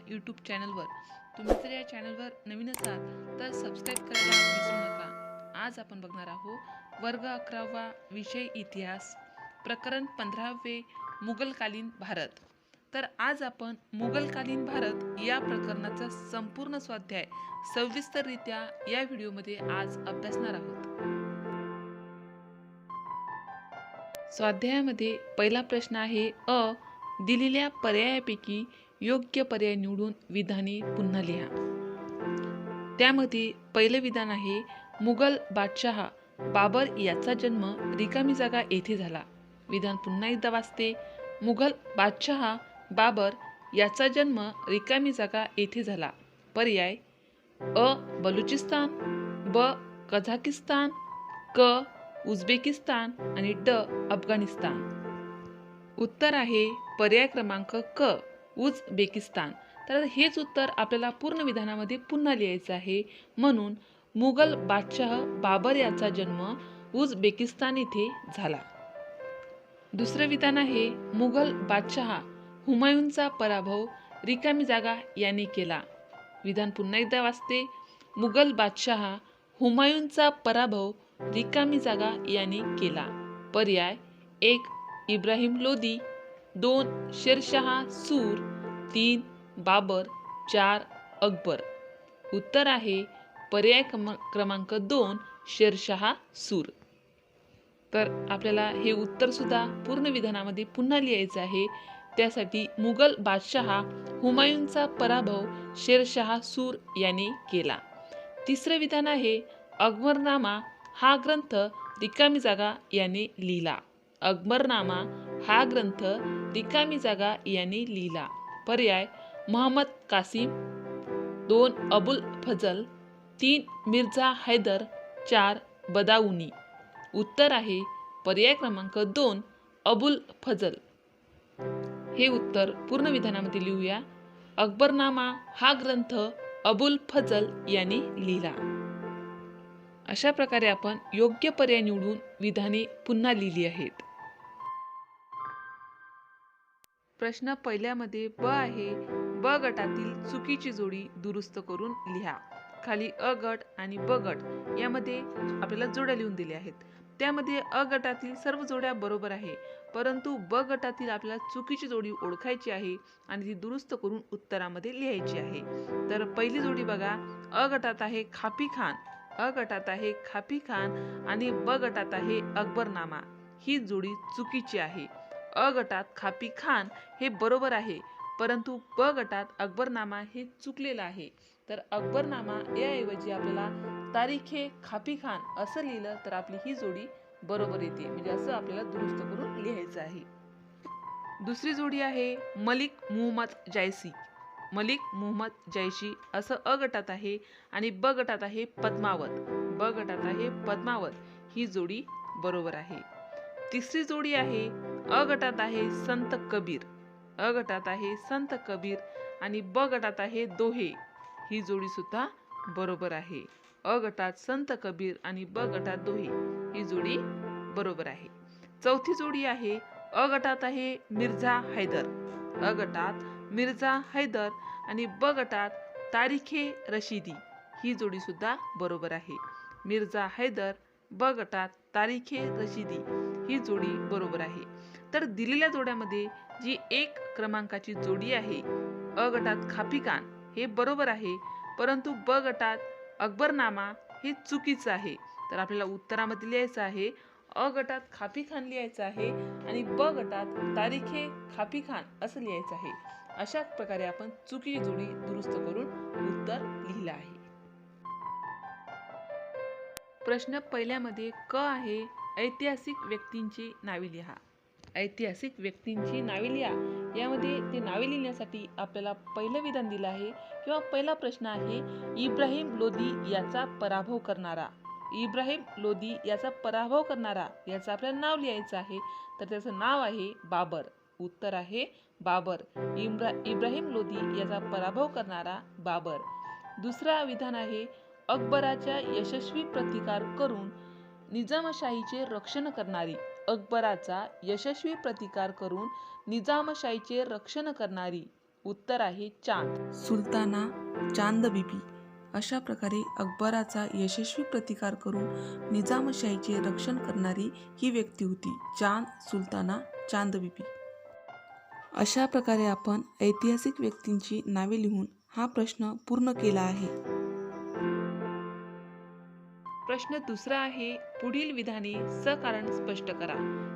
YouTube चॅनलवर. तुम्ही जर या चॅनलवर नवीन असाल तर सबस्क्राईब करायला विसरू नका. आज आपण बघणार आहोत वर्ग 11वा विषय इतिहास, प्रकरण 15वे मुघलकालीन भारत. तर आज आपण मुघलकालीन भारत या प्रकरणाचा संपूर्ण स्वाध्याय सविस्तररित्या या व्हिडिओमध्ये आज अभ्यासणार आहोत. स्वाध्यायामध्ये पहिला प्रश्न आहे अ. दिलेल्या पर्यायापैकी योग्य पर्याय निवडून विधाने पुन्हा लिहा. त्यामध्ये पहिलं विधान आहे मुघल बादशाह बाबर याचा जन्म रिकामी जागा येथे झाला. विधान पुन्हा एकदा वाचते. मुघल बादशाह बाबर याचा जन्म रिकामी जागा येथे झाला. पर्याय अ. बलुचिस्तान, ब. कझाकिस्तान, क. उझबेकिस्तान आणि ड. अफगाणिस्तान. उत्तर आहे पर्याय क्रमांक क. उझबेकिस्तान. तर हेच उत्तर आपल्याला पूर्ण विधानामध्ये पुन्हा लिहायचं आहे. म्हणून मुघल बादशाह बाबर याचा जन्म उझबेकिस्तान येथे झाला. दुसरं विधान आहे मुघल बादशाह हुमायूनचा पराभव रिकामी जागा याने केला. विधान पुन्हा एकदा वाचते. मुघल बादशाह हुमायूनचा पराभव रिकामी जागा याने केला. पर्याय 1. इब्राहिम लोदी, 2. शेरशाह सूर, 3. बाबर, 4. अकबर. उत्तर आहे पर्याय क्रमांक 2 शेरशाह सूर. तर आपल्याला हे उत्तर सुद्धा पूर्ण विधानामध्ये पुन्हा लिहायचं आहे. त्यासाठी मुघल बादशाह हुमायूनचा पराभव शेरशाह सूर याने केला. तिसरं विधान आहे अकबरनामा हा ग्रंथ रिकामी जागा याने लिहिला. अकबरनामा हा ग्रंथ रिकामी जागा याने लिहिला. पर्याय मोहम्मद कासिम, 2. अबुल फजल, 3. मिर्झा हैदर, 4. बदाऊनी. उत्तर आहे पर्याय क्रमांक 2 अबुल फजल. हे उत्तर पूर्ण विधानामध्ये लिहूया. अकबरनामा हा ग्रंथ अबुल फजल यांनी लिहिला. अशा प्रकारे आपण योग्य पर्याय निवडून विधाने पुन्हा लिहिली आहेत. प्रश्न पहिल्यामध्ये ब आहे. ब गटातील चुकीची जोडी दुरुस्त करून लिहा. खाली अ गट आणि ब गट यामध्ये आपल्याला जोड्या लिहून दिल्या आहेत. त्यामध्ये अ गटातील सर्व जोड्या बरोबर आहे, परंतु ब गटातील आपल्याला चुकीची जोडी ओळखायची आहे आणि ती दुरुस्त करून उत्तरामध्ये लिहायची आहे. तर पहिली जोडी बघा. अ गटात आहे खापी खान, अ गटात आहे खापी खान आणि ब गटात आहे अकबरनामा. ही जोडी चुकीची आहे. अ गटात खापी खान हे बरोबर आहे, परंतु ब गटात अकबरनामा हे चुकलेलं आहे. तर अकबरनामा याऐवजी आपल्याला तारीखे खापी खान असं लिहिलं तर आपली ही जोडी बरोबर येते. म्हणजे असं आपल्याला दुरुस्त करून लिहायचं आहे. दुसरी जोडी आहे मलिक मुहम्मद जैसी, मलिक मुहम्मद जैशी असं अ गटात आहे आणि ब गटात आहे पद्मावत, ब गटात आहे पद्मावत. ही जोडी बरोबर आहे. तिसरी जोडी आहे अ गटात आहे संत कबीर, अ गटात आहे संत कबीर आणि ब गटात आहे दोहे. ही जोडी सुद्धा बरोबर आहे. अ गटात संत कबीर आणि ब गटात दोहे. ही जोडी बरोबर आहे. चौथी जोडी आहे अ गटात आहे मिर्झा हैदर, अ गटात मिर्झा हैदर आणि ब गटात तारीखे रशिदी. ही जोडी सुद्धा बरोबर आहे. मिर्झा हैदर, ब गटात तारीखे रशिदी. ही जोडी बरोबर आहे. तर दिलेल्या जोड्यामध्ये जी 1 क्रमांकाची जोडी आहे अ गटात खापी खान हे बरोबर आहे, परंतु ब गटात अकबरनामा हे चुकीचं आहे. तर आपल्याला उत्तरामध्ये लिहायचं आहे अ गटात खापी खान लिहायचं आहे आणि ब गटात तारीखे खापी खान असं लिहायचं आहे. अशा प्रकारे आपण चुकीची जोडी दुरुस्त करून उत्तर लिहिलं आहे. प्रश्न पहिल्यामध्ये क आहे ऐतिहासिक व्यक्तींची नावे लिहा. ऐतिहासिक व्यक्तींची नावे लिहा यामध्ये ते नावे लिहिण्यासाठी आपल्याला पहिलं विधान दिलं आहे किंवा पहिला प्रश्न आहे इब्राहिम लोदी याचा पराभव करणारा. इब्राहिम लोदी याचा पराभव करणारा याचं आपल्याला नाव लिहायचं आहे. तर त्याचं नाव आहे बाबर. उत्तर आहे बाबर. इब्राहिम लोदी याचा पराभव करणारा बाबर. दुसरा विधान आहे अकबराच्या यशस्वी प्रतिकार करून निजामशाहीचे रक्षण करणारी. अकबराचा यशस्वी प्रतिकार करून निजामशाहीचे रक्षण करणारी उत्तर आहे चांद. सुलताना चांद बीबी. अशा प्रकारे अकबराचा यशस्वी प्रतिकार करून निजामशाहीचे रक्षण करणारी ही व्यक्ती होती, चांद सुलताना चांद बीबी. अशा प्रकारे आपण ऐतिहासिक व्यक्तींची नावे लिहून हा प्रश्न पूर्ण केला आहे. प्रश्न दुसरा आहे, पुढील विधाने सकारण स्पष्ट करा.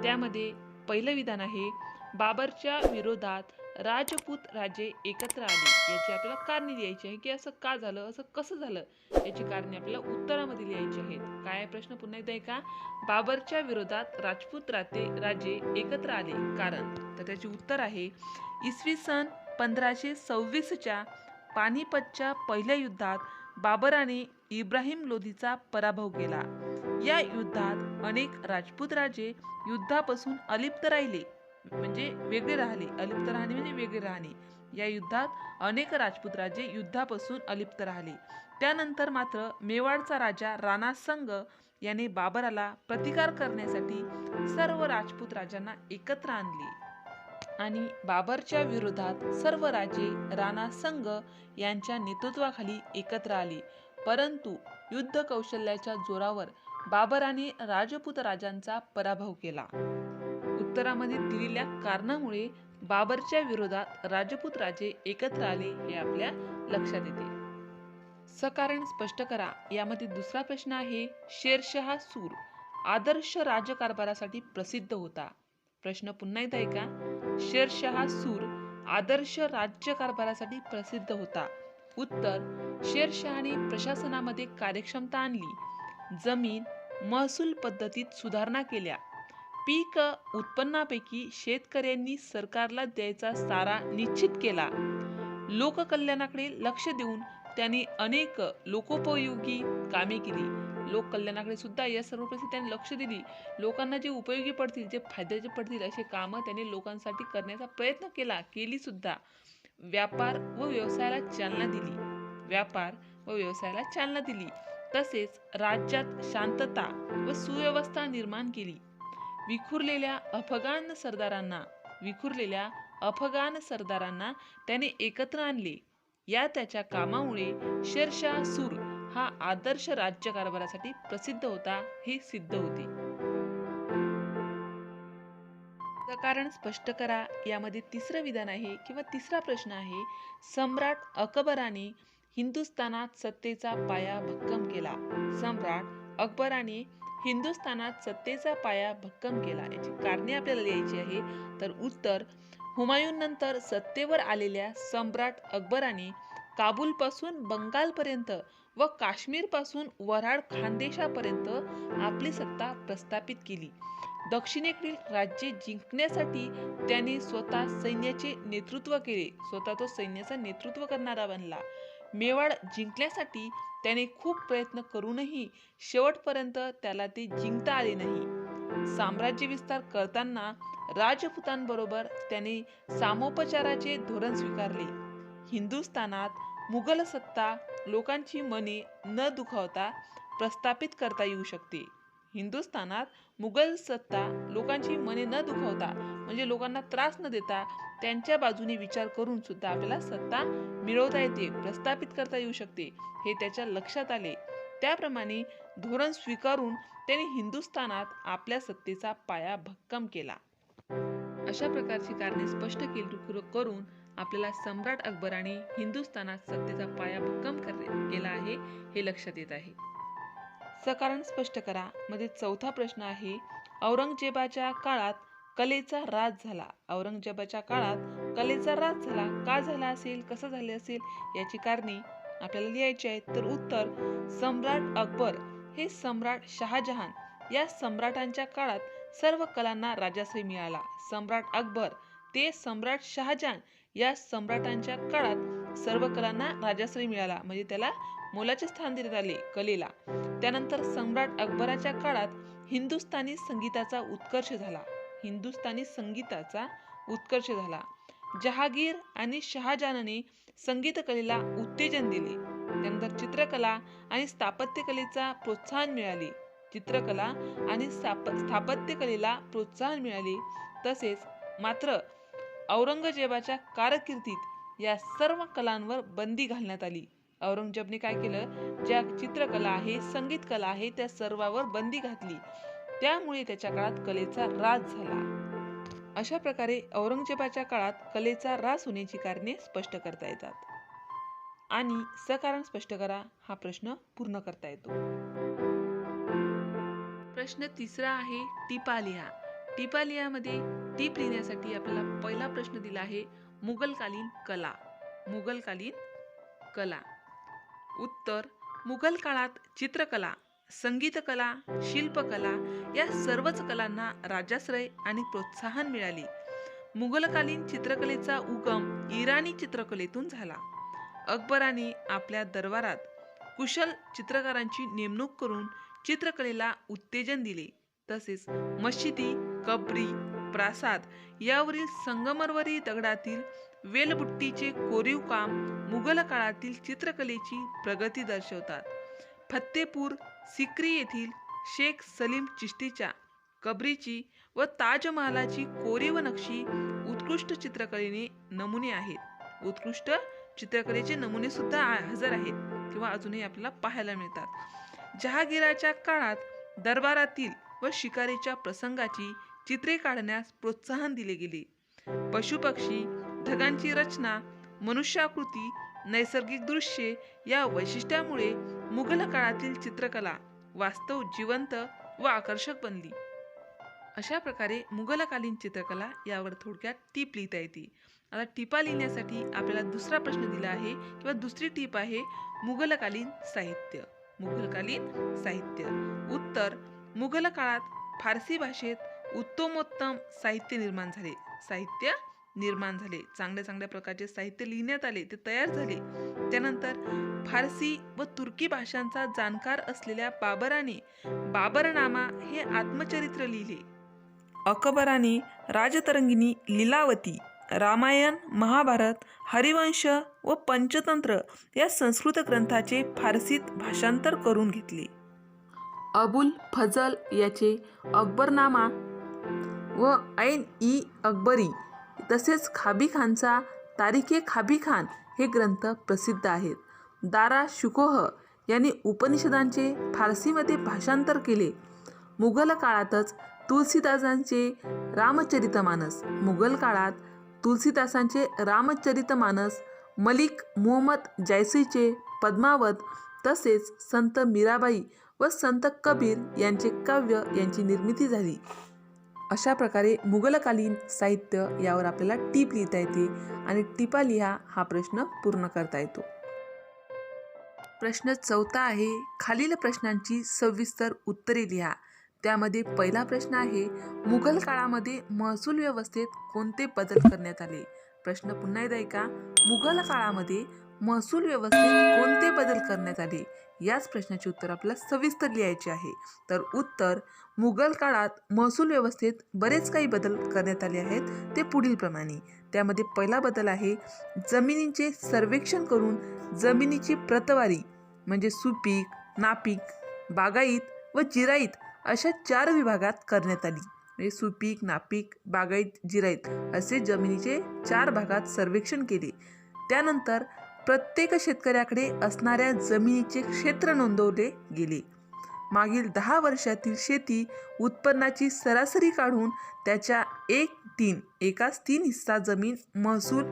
त्यामध्ये पहिलं विधान आहे, बाबरच्या विरोधात राजपूत राजे एकत्र आले. याची आपल्याला कारणे लिहायची आहे की असं का झालं, असं कसं झालं, याची कारणे आपल्याला उत्तरामध्ये लिहायची आहेत. काय आहे प्रश्न पुन्हा एकदा ऐका. बाबरच्या विरोधात राजपूत राजे एकत्र आले कारण. तर त्याचे उत्तर आहे, इसवी सन 1526च्या पानिपतच्या पहिल्या युद्धात बाबराने इब्राहिम लोधीचा पराभव केला. या युद्धात अनेक राजपूत राजे युद्धापासून अलिप्त राहिले, म्हणजे वेगळे राहिले. अलिप्त राहणे म्हणजे वेगळे राहणे. या युद्धात अनेक राजपूत राजे युद्धापासून अलिप्त राहिले. त्यानंतर मात्र मेवाडचा राजा राणा संग याने बाबराला प्रतिकार करण्यासाठी सर्व राजपूत राजांना एकत्र आणले आणि बाबरच्या विरोधात सर्व राजे राणा संग यांच्या नेतृत्वाखाली एकत्र आले. परंतु युद्ध कौशल्याच्या जोरावर बाबराने राजपूत राजांचा पराभव केला. उत्तरामध्ये दिलेल्या कारणामुळे बाबरच्या विरोधात राजपूत राजे एकत्र आले हे आपल्या लक्षात येते. सकारण स्पष्ट करा. यामध्ये दुसरा प्रश्न आहे, शेरशाह सूर आदर्श राजकारभारासाठी प्रसिद्ध होता. प्रश्न पुन्हा एकदा ऐका. शेरशाह सूर आदर्श राज्यकारभारासाठी प्रसिद्ध होता. उत्तर, शेरशहाने प्रशासनामध्ये कार्यक्षमता आणली, जमीन महसूल पद्धतीत सुधारणा केल्या, पीक उत्पन्नापैकी शेतकऱ्यांनी सरकारला द्यायचा सारा निश्चित केला, लोककल्याणाकडे लक्ष देऊन त्यांनी अनेक लोकोपयोगी कामे केली. लोककल्याणाकडे सुद्धा या सर्व प्रश्नी त्यांनी लक्ष दिली. लोकांना जे उपयोगी पडतील, जे फायद्याचे पडतील असे कामं त्यांनी लोकांसाठी करण्याचा प्रयत्न केली सुद्धा. व्यापार व व्यवसायाला चालना दिली. तसेच राज्यात शांतता व सुव्यवस्था निर्माण केली. विखुरलेल्या अफगाण सरदारांना त्याने एकत्र आणले. या त्याच्या कामामुळे शेरशाह सूर हा आदर्श राज्यकारभारासाठी प्रसिद्ध होता हे सिद्ध होते. कारण स्पष्ट करा. यामध्ये तिसरं विधान आहे किंवा तिसरा प्रश्न आहे, सम्राट अकबराने हिंदुस्थानात सत्तेचा पाया भक्कम केला. सम्राट अकबराने हिंदुस्थानात सत्तेचा पाया भक्कम केला. याची कारणे आपल्याला लिहायची आहे. तर उत्तर, हुमायून नंतर सत्तेवर आलेल्या सम्राट अकबराने काबूलपासून बंगालपर्यंत व काश्मीरपासून वऱ्हाड खानदेशापर्यंत आपली सत्ता प्रस्थापित केली. दक्षिणेकडील राज्ये जिंकण्यासाठी त्याने स्वतः सैन्याचे नेतृत्व केले. स्वतः तो सैन्याचा नेतृत्व करणारा बनला. मेवाड जिंकण्यासाठी त्याने खूप प्रयत्न करूनही शेवटपर्यंत त्याला ते जिंकता आले नाही. साम्राज्य विस्तार करताना राजपुतांबरोबर त्याने सामोपचाराचे धोरण स्वीकारले. हिंदुस्थानात मुघल सत्ता लोकांची मने न दुखावता प्रस्थापित करता येऊ शकते. हिंदुस्थानात मुघल सत्ता लोकांची मने न दुखावता म्हणजे लोकांना त्रास न देता त्यांच्या बाजूने विचार करून सुद्धा आपल्याला सत्ता मिळवता येते, प्रस्थापित करता येऊ शकते हे त्याच्या लक्षात आले. त्याप्रमाणे धोरण स्वीकारून त्याने हिंदुस्थानात आपल्या सत्तेचा पाया भक्कम केला. अशा प्रकारची कारणे स्पष्ट करून आपल्याला सम्राट अकबराने हिंदुस्थानात सत्तेचा पाया भक्कम केला आहे हे लक्षात येत आहे. सकारण स्पष्ट करा मध्ये चौथा प्रश्न आहे, औरंगजेबाच्या काळात कलेचा राज झाला. औरंगजेबाच्या काळात कलेचा राज झाला. का झाला असेल, कसं झाले असेल याची कारणे आपल्याला लिहायची आहेत. तर उत्तर, सम्राट अकबर हे सम्राट शहाजहान या सम्राटांच्या काळात सर्व कलांना राजाश्रय मिळाला. सम्राट अकबर ते सम्राट शहाजहान या सम्राटांच्या काळात सर्व कलांना राजाश्रय मिळाला, म्हणजे त्याला मोलाचे स्थान देण्यात आले कलेला. त्यानंतर सम्राट अकबराच्या काळात हिंदुस्थानी संगीताचा उत्कर्ष झाला. जहागीर आणि शहाजहानने संगीत कलेला उत्तेजन दिले. त्यानंतर चित्रकला आणि स्थापत्यकलेला प्रोत्साहन मिळाले. तसेच मात्र औरंगजेबाच्या कारकिर्दीत या सर्व कलांवर बंदी घालण्यात आली. औरंगजेबने काय केलं, ज्या चित्रकला आहे, संगीत कला आहे, त्या सर्वावर बंदी घातली. त्यामुळे त्याच्या काळात कलेचा ऱ्हास झाला. अशा प्रकारे औरंगजेबाच्या काळात कलेचा ऱ्हास होण्याची कारणे स्पष्ट करता येतात. आणि सकारण स्पष्ट करा हा प्रश्न पूर्ण करता येतो. प्रश्न तिसरा आहे टिपा लिहा. टिपा लिहामध्ये टीप लिहिण्यासाठी आपल्याला पहिला प्रश्न दिला आहे मुघलकालीन कला. मुघलकालीन कला. उत्तर: मुघल काळात चित्रकला, संगीतकला, शिल्पकला या सर्वच कलांना राजाश्रय आणि प्रोत्साहन मिळाले. मुघलकालीन चित्रकलेचा उगम इराणी चित्रकलेतून झाला. अकबराने आपल्या दरबारात कुशल चित्रकारांची नेमणूक करून चित्रकलेला उत्तेजन दिले. तसेच मशिदी, कबरी, प्रासाद यावरील संगमरवरी दगडातील वेलबुट्टीचे कोरीव काम मुघल काळातील चित्रकलेची प्रगती दर्शवतात. फत्तेपूर सिक्री येथील शेख सलीम चिश्तीच्या कबरीची व ताजमहालाची कोरीव नक्षी उत्कृष्ट चित्रकलेने नमुने आहेत. उत्कृष्ट चित्रकलेचे नमुने सुद्धा हजर आहेत किंवा अजूनही आपल्याला पाहायला मिळतात. जहागीराच्या काळात दरबारातील व शिकारीच्या प्रसंगाची चित्रे काढण्यास प्रोत्साहन दिले गेले. पशुपक्षी, ढगांची रचना, मनुष्याकृती, नैसर्गिक दृश्ये या वैशिष्ट्यामुळे मुघल काळातील चित्रकला वास्तव जिवंत व आकर्षक बनली. अशा प्रकारे मुघलकालीन चित्रकला यावर थोडक्यात टीप लिहिता येते. आता टिपा लिहिण्यासाठी आपल्याला दुसरा प्रश्न दिला आहे किंवा दुसरी टीप आहे मुघलकालीन साहित्य. मुघलकालीन साहित्य. उत्तर: मुघल काळात फारसी भाषेत उत्तमोत्तम साहित्य निर्माण झाले. साहित्य निर्माण झाले. चांगल्या चांगल्या प्रकारचे साहित्य लिहिण्यात आले, ते तयार झाले. त्यानंतर फारसी व तुर्की भाषांचा जाणकार असलेल्या बाबराने बाबरनामा हे आत्मचरित्र लिहिले. अकबराने राजतरंगिणी, लीलावती, रामायण, महाभारत, हरिवंश व पंचतंत्र या संस्कृत ग्रंथाचे फारसीत भाषांतर करून घेतले. अबुल फजल याचे अकबरनामा व ऐन-ई-अकबरी तसेच खाबी खानचा तारीख-ए-खाबी-खान हे ग्रंथ प्रसिद्ध आहेत. दारा शुकोह यांनी उपनिषदांचे फारसीमध्ये भाषांतर केले. मुघल काळातच तुलसीदासांचे रामचरितमानस. मुघल काळात तुलसीदासांचे रामचरितमानस, मलिक मुहम्मद जैसीचे पद्मावत तसेच संत मीराबाई व संत कबीर यांचे काव्य यांची निर्मिती झाली. अशा प्रकारे मुघलकालीन साहित्य यावर आपल्याला टीप लिहिता येते आणि टिपा लिहा हा प्रश्न पूर्ण करता येतो. प्रश्न चौथा आहे खालील प्रश्नांची सविस्तर उत्तरे लिहा. त्यामध्ये पहिला प्रश्न आहे मुघल काळामध्ये महसूल व्यवस्थेत कोणते बदल करण्यात आले. प्रश्न पुन्हा एकदा ऐका. मुघल काळामध्ये महसूल व्यवस्थेत कोणते बदल करण्यात आले याच प्रश्नाचे उत्तर आपल्याला सविस्तर लिहायचे आहे. तर उत्तर: मुघल काळात महसूल व्यवस्थेत बरेच काही बदल करण्यात आले आहेत. ते पुढील प्रमाणे. त्यामध्ये पहिला बदल आहे जमिनींचे सर्वेक्षण करून जमिनीची प्रतवारी म्हणजे सुपीक, नापीक, बागायत व जिरायत अशा 4 विभागात करण्यात आली. म्हणजे सुपीक, नापीक, बागायत, जिरायत असे जमिनीचे 4 भागात सर्वेक्षण केले. त्यानंतर प्रत्येक शेतकऱ्याकडे असणाऱ्या जमिनीचे क्षेत्र नोंदवले गेले. मागील 10 वर्षातील शेती उत्पन्नाची सरासरी काढून त्याच्या एकास 3 हिस्सा जमीन महसूल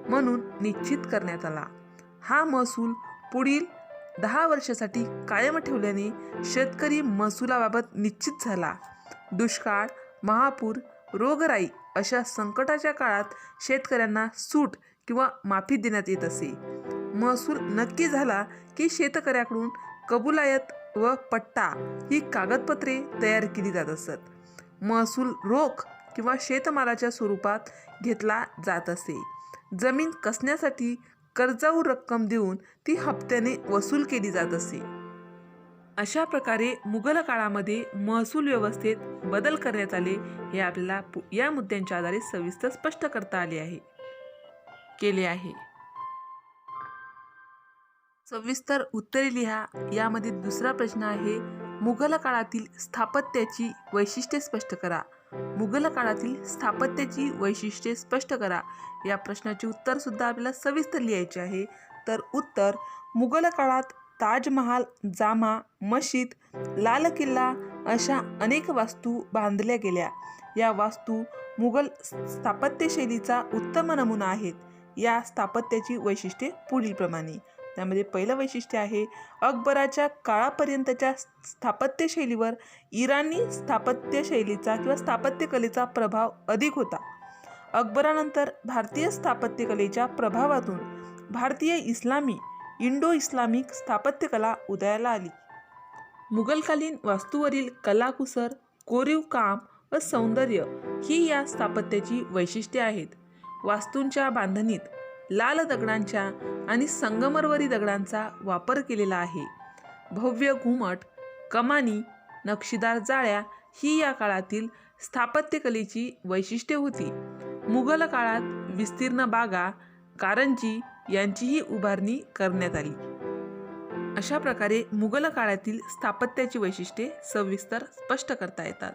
म्हणून निश्चित करण्यात आला. हा महसूल पुढील 10 वर्षासाठी कायम ठेवल्याने शेतकरी महसुलाबाबत निश्चित झाला. दुष्काळ, महापूर, रोगराई अशा संकटाच्या काळात शेतकऱ्यांना सूट किंवा माफी देण्यात येत असे. महसूल नक्की झाला की शेतकऱ्याकडून कबुलायत व पट्टा ही कागदपत्रे तयार केली जात असत. महसूल रोख किंवा शेतमालाच्या स्वरूपात घेतला जात असे. जमीन कसण्यासाठी कर्जाऊ रक्कम देऊन ती हप्त्याने वसूल केली जात असे. अशा प्रकारे मुघल काळामध्ये महसूल व्यवस्थेत बदल करण्यात आले हे आपल्याला या मुद्द्यांच्या आधारे सविस्तर स्पष्ट करता आले आहे. सविस्तर उत्तरे लिहा. यामध्ये दुसरा प्रश्न आहे मुघल काळातील स्थापत्याची वैशिष्ट्ये स्पष्ट करा. मुघल काळातील स्थापत्याची वैशिष्ट्ये स्पष्ट करा. या प्रश्नाचे उत्तर सुद्धा आपल्याला सविस्तर लिहायचे आहे. तर उत्तर, मुघल काळात ताजमहाल, जामा मशीद, लाल किल्ला अशा अनेक वास्तू बांधल्या गेल्या. या वास्तू मुघल स्थापत्यशैलीचा उत्तम नमुना आहेत. या स्थापत्याची वैशिष्ट्ये पुढीलप्रमाणे. त्यामध्ये पहिलं वैशिष्ट्य आहे, अकबराच्या काळापर्यंतच्या स्थापत्यशैलीवर इराणी स्थापत्यशैलीचा किंवा स्थापत्यकलेचा प्रभाव अधिक होता. अकबरानंतर भारतीय स्थापत्यकलेच्या प्रभावातून भारतीय इंडो इस्लामिक स्थापत्यकला उदयाला आली. मुघलकालीन वास्तूवरील कलाकुसर, कोरीव काम व सौंदर्य ही या स्थापत्याची वैशिष्ट्ये आहेत. वास्तूंच्या बांधणीत लाल दगडांच्या आणि संगमरवरी दगडांचा वापर केलेला आहे. भव्य घुमट, कमानी, नक्षीदार जाळ्या ही या काळातील स्थापत्यकलेची वैशिष्ट्ये होती. मुघल काळात विस्तीर्ण बागा, कारंजी यांचीही उभारणी करण्यात आली. अशा प्रकारे मुघल काळातील स्थापत्याची वैशिष्ट्ये सविस्तर स्पष्ट करता येतात.